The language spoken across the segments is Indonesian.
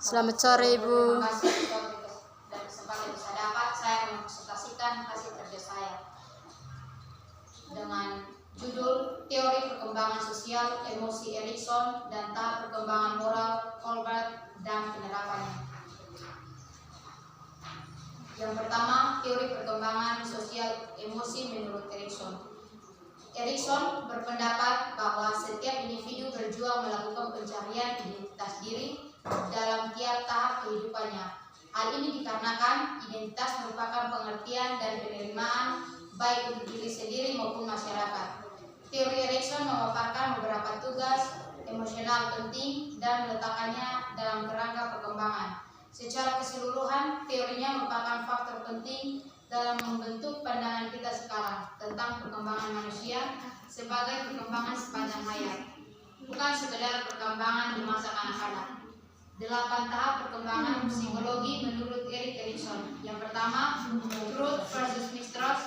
Selamat sore, Ibu. Terima kasih dan kesempatan bisa dapat saya mempresentasikan hasil kerja saya dengan judul Teori Perkembangan Sosial Emosi Erikson dan Tahap Perkembangan Moral Colbert dan Penerapannya. Yang pertama, teori perkembangan sosial emosi menurut Erikson. Erikson berpendapat bahwa setiap individu berjuang melakukan pencarian identitas diri dalam tiap tahap kehidupannya. Hal ini dikarenakan identitas merupakan pengertian dan penerimaan baik untuk diri sendiri maupun masyarakat. Teori Erikson memaparkan beberapa tugas emosional penting dan meletakkannya dalam kerangka perkembangan. Secara keseluruhan, teorinya merupakan faktor penting dalam membentuk pandangan kita sekarang tentang perkembangan manusia sebagai perkembangan sepanjang hayat, bukan sekedar perkembangan di masa kanak-kanak. 8 tahap perkembangan psikologi menurut Erik Erikson. Yang pertama, truth versus mistrust,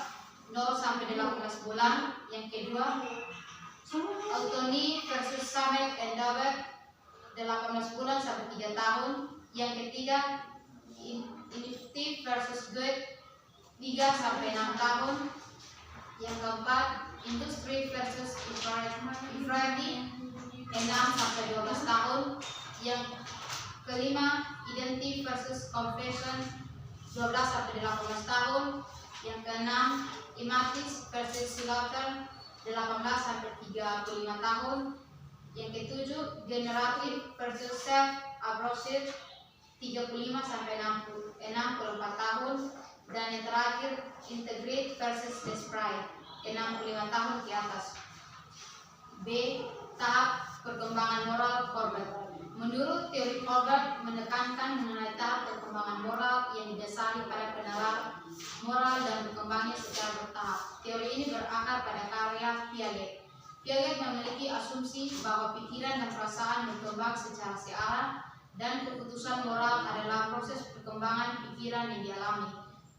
0 sampai 18 bulan. Yang kedua, autonomy versus summit and doubt, 18 bulan sampai 3 tahun. Yang ketiga, initiative versus good, 3 sampai 6 tahun. Yang keempat, industry versus infrared, 6 sampai 12 tahun. Yang kelima, identity versus confession, 12 sampai 18 tahun. Yang keenam, imatis versus slaughter, 18 sampai 35 tahun. Yang ketujuh, generative versus self-abrasive, 35 sampai 64 tahun. Dan yang terakhir, integrate versus desperate, 65 tahun ke atas. B. Tahap perkembangan moral Colbert. Menurut teori Colbert menekankan mengenai tahap perkembangan moral yang didasari pada penalaran moral dan berkembangnya secara bertahap. Teori ini berakar pada karya Piaget. Piaget memiliki asumsi bahwa pikiran dan perasaan berkembang secara searah dan keputusan moral adalah proses perkembangan pikiran yang dialami.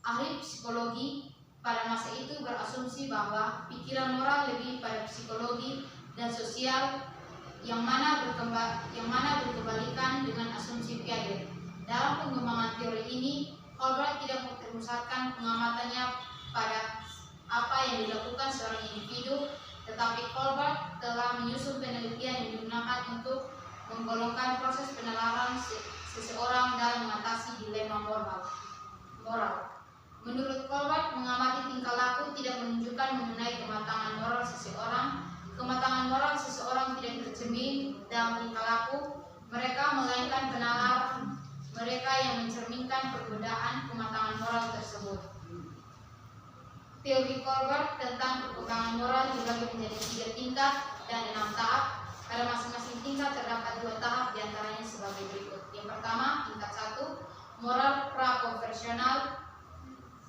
Ahli psikologi pada masa itu berasumsi bahwa pikiran moral lebih pada psikologi dan sosial yang mana berkebalikan dengan asumsi Piaget. Dalam pengembangan teori ini, Colbert tidak memusatkan pengamatannya pada apa yang dilakukan seorang individu, tetapi Colbert telah menyusun penelitian yang digunakan untuk menggolongkan proses penalaran seseorang dalam mengatasi dilema moral. Menurut Colbert, mengamati tingkah laku tidak menunjukkan mengenai kematangan moral seseorang. Kematangan moral seseorang tidak tercermin dalam tingkah laku mereka, melainkan penalaran mereka yang mencerminkan perbedaan kematangan moral tersebut. Teori Colbert tentang perkembangan moral dibagi menjadi 3 tingkat dan 6 tahap. Pada masing-masing tingkat terdapat 2 tahap, diantaranya sebagai berikut. Yang pertama, tingkat 1, moral prakonversional.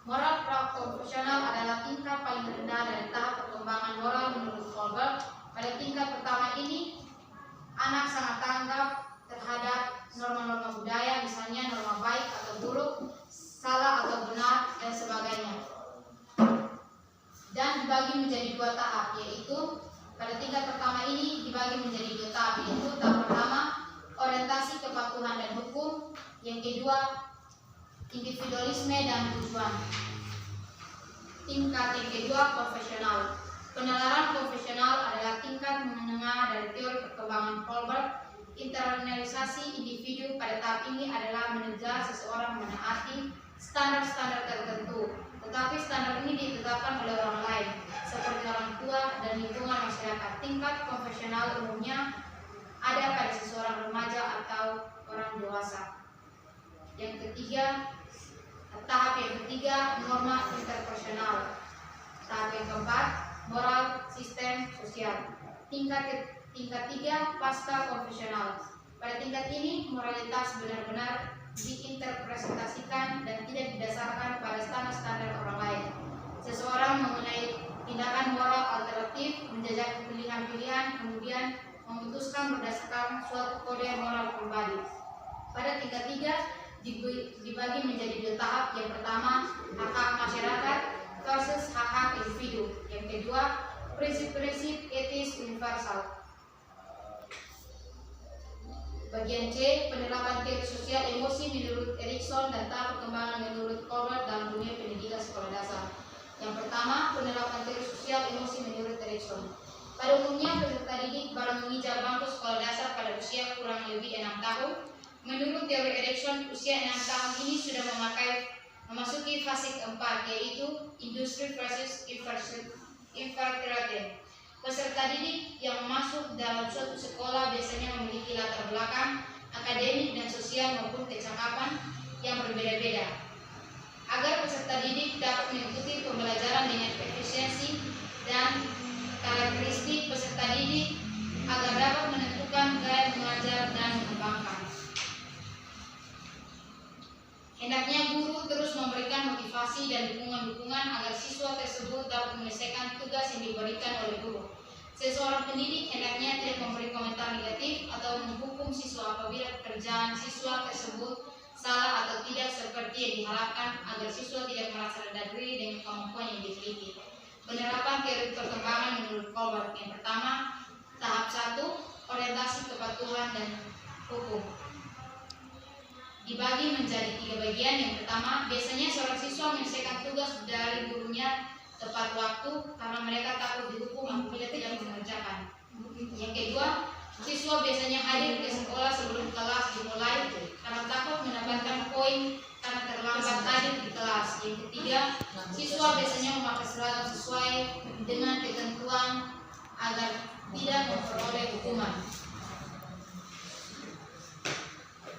Moral prakonversional adalah tingkat paling rendah dari tahap perkembangan moral menurut Colbert. Pada tingkat pertama ini, anak sangat tanggap terhadap norma-norma budaya, misalnya norma baik atau buruk, salah atau benar, dan sebagainya. Dan dibagi menjadi 2 tahap, yaitu pada tingkat pertama ini dibagi menjadi 2 tahap, yaitu tahap pertama, orientasi kepatuhan dan hukum. Yang kedua, individualisme dan tujuan. Tingkat yang kedua, konfesional. Penalaran konfesional adalah tingkat menengah dari teori perkembangan Colbert. Internalisasi individu pada tahap ini adalah menegar seseorang menaati standar-standar tertentu, tetapi standar ini ditetapkan oleh orang lain, seperti orang tua dan lingkungan masyarakat. Tingkat konfesional umumnya ada pada seseorang remaja atau orang dewasa. Yang ketiga, tahap yang ketiga, norma interpersonal. Tahap yang keempat, moral sistem sosial. Tingkat 3, pasca konfesional. Pada tingkat ini, moralitas benar-benar diinterpretasikan dan tidak didasarkan pada standar-standar orang lain. Seseorang mengenai tindakan moral alternatif, menjajaki pilihan-pilihan, kemudian memutuskan berdasarkan suatu kode moral pribadi. Pada tingkat 3 dibagi menjadi 2 tahap. Yang pertama, hak-hak masyarakat versus hak-hak individu. Yang kedua, prinsip-prinsip etis universal. Bagian C, penerapan teori sosial Erikson dan tahap perkembangan menurut Colbert dalam dunia pendidikan sekolah dasar. Yang pertama, penerapan teori sosial emosi menurut Erikson. Pada umumnya, peserta didik baru menginjak bangku sekolah dasar pada usia kurang lebih 6 tahun. Menurut teori Erikson, usia 6 tahun ini sudah memasuki fase keempat, yaitu industri versus invertebrate. Peserta didik yang masuk dalam suatu sekolah biasanya memiliki latar belakang akademik dan sosial maupun kecakapan yang berbeda-beda. Agar peserta didik dapat mengikuti pembelajaran dengan efisiensi dan karakteristik peserta didik agar dapat menentukan gaya mengajar dan mengembangkan. Hendaknya guru terus memberikan motivasi dan dukungan-dukungan agar siswa tersebut dapat menyelesaikan tugas yang diberikan oleh guru. Seseorang pendidik hendaknya tidak memberi komentar negatif atau menghukum siswa apabila pekerjaan siswa tersebut salah atau tidak seperti yang diharapkan, agar siswa tidak merasa rendah diri dengan kemampuan yang dimiliki. Penerapan teori perkembangan menurut Colbert. Yang pertama, tahap 1, orientasi kepatuhan dan hukum. Dibagi menjadi 3 bagian. Yang pertama, biasanya seorang siswa menyelesaikan tugas dari gurunya tepat waktu karena mereka takut dihukum apabila tidak mengerjakan. Yang kedua, siswa biasanya hadir ke sekolah sebelum kelas dimulai karena takut mendapatkan poin karena terlambat hadir di kelas. Yang ketiga, siswa biasanya memakai seragam sesuai dengan ketentuan agar tidak memperoleh hukuman.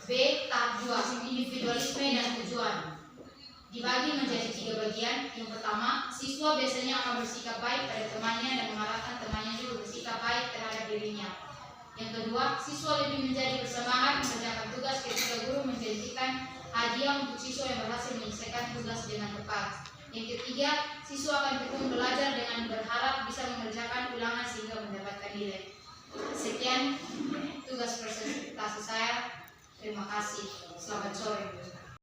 B. Tahap 2, individualisme dan tujuan. Dibagi menjadi 3 bagian. Yang pertama, siswa biasanya akan bersikap baik pada temannya dan mengharapkan temannya juga bersikap baik terhadap dirinya. Yang kedua, siswa lebih menjadi bersemangat mengerjakan tugas ketika guru menjanjikan hadiah untuk siswa yang berhasil menyelesaikan tugas dengan tepat. Yang ketiga, siswa akan tekun belajar dengan berharap bisa mengerjakan ulangan sehingga mendapatkan nilai. Sekian tugas presentasi saya. Terima kasih. Selamat sore.